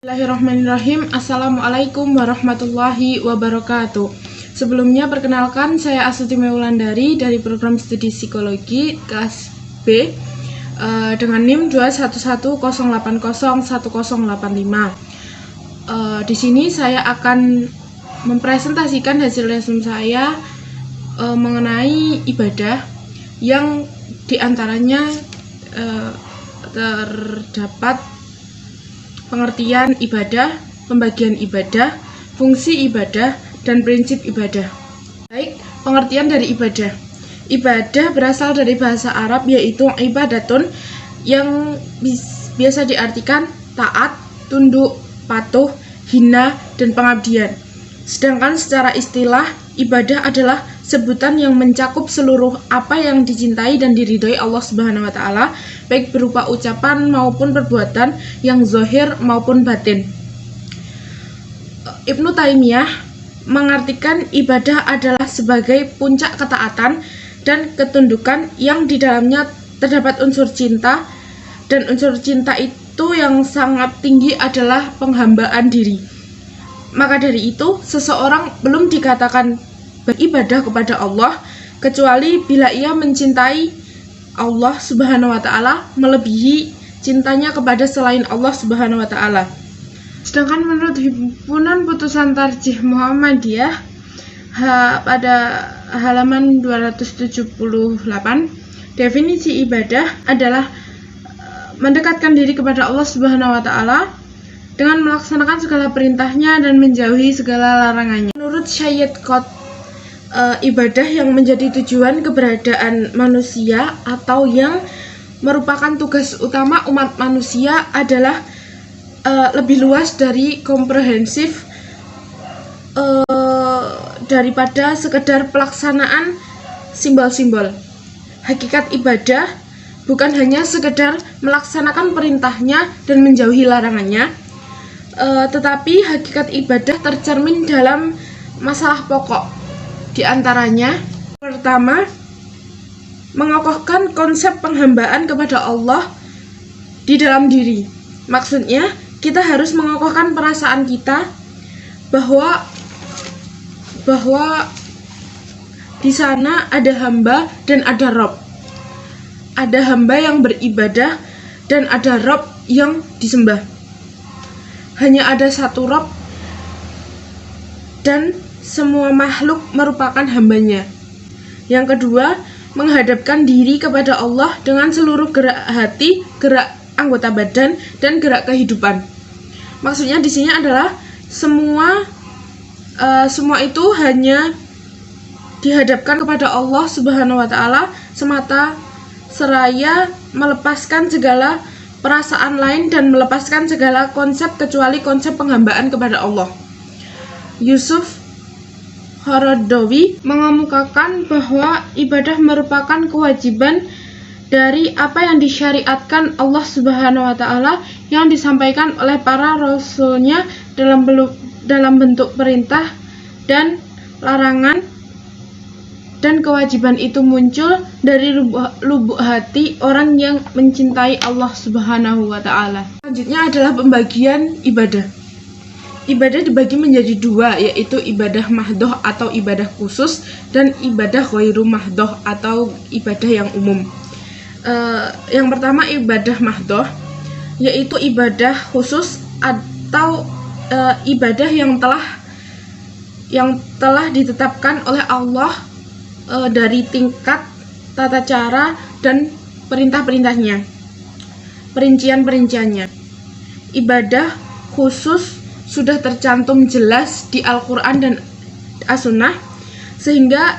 Bismillahirrahmanirrahim. Assalamualaikum warahmatullahi wabarakatuh. Sebelumnya perkenalkan, saya Astuti Mewulandari dari program studi psikologi kelas B dengan NIM 21108010085. Di sini saya akan mempresentasikan hasil lesson saya mengenai ibadah yang diantaranya terdapat pengertian ibadah, pembagian ibadah, fungsi ibadah, dan prinsip ibadah. Baik, pengertian dari ibadah. Ibadah berasal dari bahasa Arab yaitu ibadatun yang biasa diartikan taat, tunduk, patuh, hina, dan pengabdian. Sedangkan secara istilah, ibadah adalah sebutan yang mencakup seluruh apa yang dicintai dan diridhoi Allah Subhanahu wa taala, baik berupa ucapan maupun perbuatan yang zahir maupun batin. Ibnu Taimiyah mengartikan ibadah adalah sebagai puncak ketaatan dan ketundukan yang di dalamnya terdapat unsur cinta, dan unsur cinta itu yang sangat tinggi adalah penghambaan diri. Maka dari itu, seseorang belum dikatakan beribadah kepada Allah kecuali bila ia mencintai Allah Subhanahu wa taala melebihi cintanya kepada selain Allah Subhanahu wa taala. Sedangkan menurut Himpunan Putusan Tarjih Muhammadiyah pada halaman 278, definisi ibadah adalah mendekatkan diri kepada Allah Subhanahu wa taala dengan melaksanakan segala perintahnya dan menjauhi segala larangannya. Menurut Syed Qutb, ibadah yang menjadi tujuan keberadaan manusia atau yang merupakan tugas utama umat manusia adalah lebih luas dari komprehensif daripada sekedar pelaksanaan simbol-simbol. Hakikat ibadah bukan hanya sekedar melaksanakan perintahnya dan menjauhi larangannya, tetapi hakikat ibadah tercermin dalam masalah pokok. Di antaranya, pertama, mengokohkan konsep penghambaan kepada Allah di dalam diri. Maksudnya, kita harus mengokohkan perasaan kita bahwa di sana ada hamba dan ada Rob. Ada hamba yang beribadah dan ada Rob yang disembah. Hanya ada satu Rob dan semua makhluk merupakan hambanya. Yang kedua, menghadapkan diri kepada Allah dengan seluruh gerak hati, gerak anggota badan, dan gerak kehidupan. Maksudnya di sini adalah semua itu hanya dihadapkan kepada Allah Subhanahu wa taala semata, seraya melepaskan segala perasaan lain dan melepaskan segala konsep kecuali konsep penghambaan kepada Allah. Yusuf Qaradawi mengemukakan bahwa ibadah merupakan kewajiban dari apa yang disyariatkan Allah Subhanahu wa taala yang disampaikan oleh para rasulnya dalam bentuk perintah dan larangan, dan kewajiban itu muncul dari lubuk hati orang yang mencintai Allah Subhanahu wa taala. Selanjutnya adalah pembagian ibadah. Ibadah dibagi menjadi dua, yaitu ibadah mahdoh atau ibadah khusus dan ibadah ghairu mahdoh atau ibadah yang umum. Yang pertama ibadah mahdoh, yaitu ibadah khusus atau ibadah yang telah ditetapkan oleh Allah dari tingkat, tata cara, dan perintah-perintahnya, perincian-perinciannya. Ibadah khusus sudah tercantum jelas di Al-Quran dan As-Sunnah, sehingga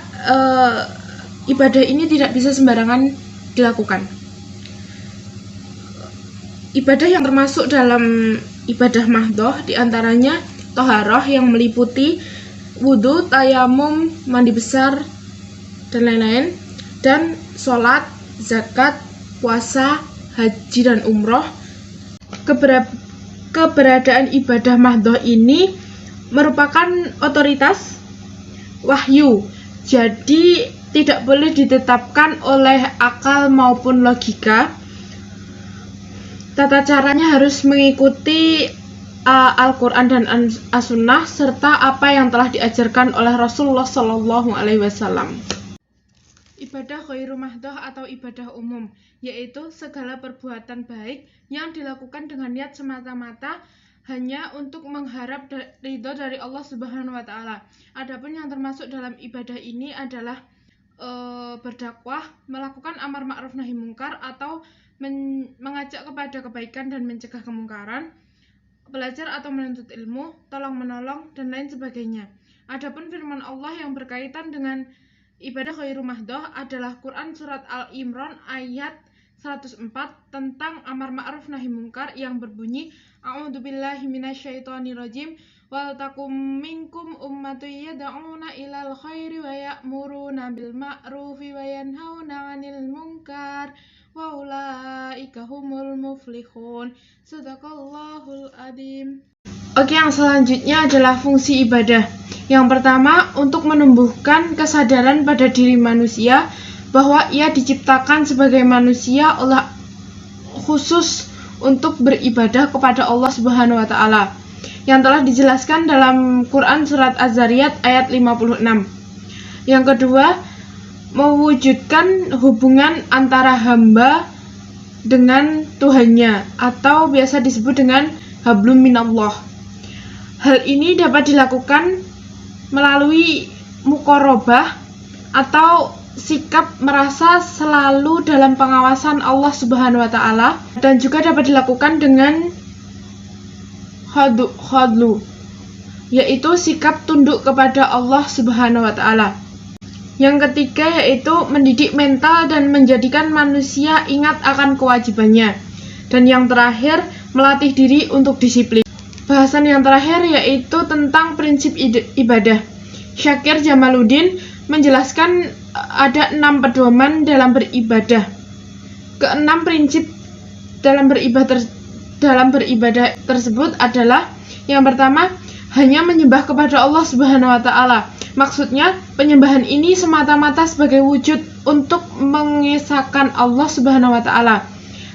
ibadah ini tidak bisa sembarangan dilakukan. Ibadah yang termasuk dalam ibadah mahdoh diantaranya toharoh yang meliputi wudhu, tayamum, mandi besar, dan lain-lain, dan sholat, zakat, puasa, haji, dan umroh. Keberadaan ibadah mahdoh ini merupakan otoritas wahyu, jadi tidak boleh ditetapkan oleh akal maupun logika. Tata caranya harus mengikuti Al-Quran dan As-Sunnah serta apa yang telah diajarkan oleh Rasulullah SAW. Ibadah ghairu mahdoh atau ibadah umum, yaitu segala perbuatan baik yang dilakukan dengan niat semata-mata hanya untuk mengharap ridho dari Allah Subhanahu wa Ta'ala. Adapun yang termasuk dalam ibadah ini adalah berdakwah, melakukan amar ma'ruf nahi mungkar atau mengajak kepada kebaikan dan mencegah kemungkaran, belajar atau menuntut ilmu, tolong menolong, dan lain sebagainya. Adapun firman Allah yang berkaitan dengan ibadah ghairu mahdoh adalah Quran Surat Al-Imran ayat 104 tentang amar ma'ruf nahi mungkar yang berbunyi, A'udzubillahi minasyaitonirrajim, wal takum minkum ummatun yad'una ilal khairi wa ya'muruna bil ma'rufi wa yanhauna 'anil munkar wa ulaika humul muflihun. Shadaqallahul adzim. Oke, yang selanjutnya adalah fungsi ibadah. Yang pertama, untuk menumbuhkan kesadaran pada diri manusia bahwa ia diciptakan sebagai manusia oleh khusus untuk beribadah kepada Allah Subhanahu wa Ta'ala, yang telah dijelaskan dalam Quran Surat Az-Zariyat ayat 56. Yang kedua, mewujudkan hubungan antara hamba dengan Tuhannya, atau biasa disebut dengan hablum minallah. Hal ini dapat dilakukan melalui muqarabah atau sikap merasa selalu dalam pengawasan Allah Subhanahu wa Ta'ala, dan juga dapat dilakukan dengan khadlu, yaitu sikap tunduk kepada Allah Subhanahu wa Ta'ala. Yang ketiga yaitu mendidik mental dan menjadikan manusia ingat akan kewajibannya. Dan yang terakhir, melatih diri untuk disiplin. Bahasan yang terakhir yaitu tentang prinsip ibadah. Syakir Jamaluddin menjelaskan ada 6 pedoman dalam beribadah. Keenam prinsip dalam beribadah tersebut adalah, yang pertama, hanya menyembah kepada Allah Subhanahu wa Ta'ala. Maksudnya, penyembahan ini semata-mata sebagai wujud untuk mengesahkan Allah Subhanahu wa Ta'ala.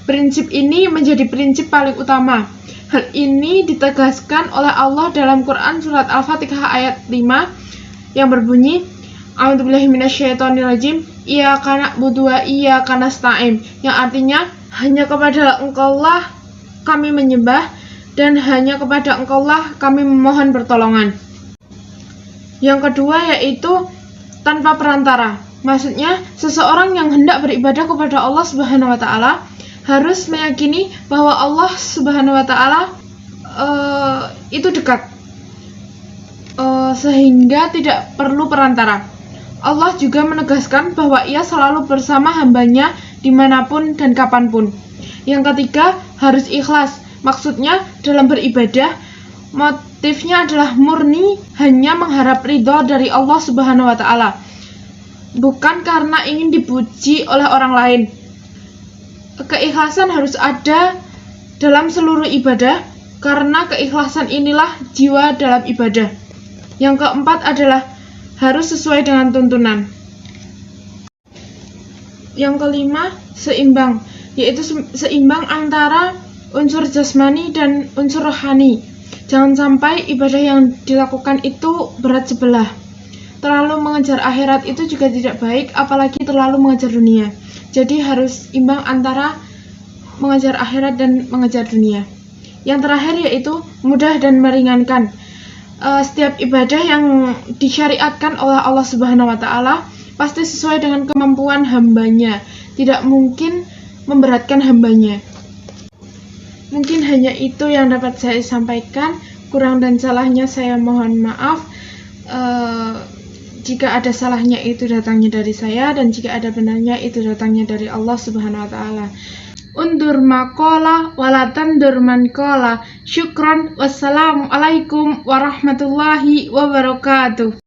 Prinsip ini menjadi prinsip paling utama. Hal ini ditegaskan oleh Allah dalam Quran Surat Al-Fatihah ayat 5 yang berbunyi, A'udzubillahi minasyaitonirrajim, Iyyaka na'budu wa iyyaka nasta'in, yang artinya hanya kepada Engkaulah kami menyembah dan hanya kepada Engkaulah kami memohon pertolongan. Yang kedua yaitu tanpa perantara. Maksudnya, seseorang yang hendak beribadah kepada Allah Subhanahu wa Ta'ala harus meyakini bahwa Allah Subhanahu wa Ta'ala itu dekat, sehingga tidak perlu perantara. Allah juga menegaskan bahwa Ia selalu bersama hambanya dimanapun dan kapanpun. Yang ketiga, harus ikhlas. Maksudnya, dalam beribadah, motifnya adalah murni hanya mengharap ridho dari Allah Subhanahu wa Ta'ala, bukan karena ingin dipuji oleh orang lain. Keikhlasan harus ada dalam seluruh ibadah, karena keikhlasan inilah jiwa dalam ibadah. Yang keempat adalah harus sesuai dengan tuntunan. Yang kelima, seimbang, yaitu seimbang antara unsur jasmani dan unsur rohani. Jangan sampai ibadah yang dilakukan itu berat sebelah. Terlalu mengejar akhirat itu juga tidak baik, apalagi terlalu mengejar dunia. Jadi harus imbang antara mengejar akhirat dan mengejar dunia. Yang terakhir yaitu mudah dan meringankan. Setiap ibadah yang disyariatkan oleh Allah Subhanahu wa Ta'ala pasti sesuai dengan kemampuan hambanya, tidak mungkin memberatkan hambanya. Mungkin hanya itu yang dapat saya sampaikan. Kurang dan salahnya saya mohon maaf. Jika ada salahnya itu datangnya dari saya, dan jika ada benarnya itu datangnya dari Allah Subhanahu wa Ta'ala. Undur maqala walatan durman qala. Syukran. Wassalamualaikum warahmatullahi wabarakatuh.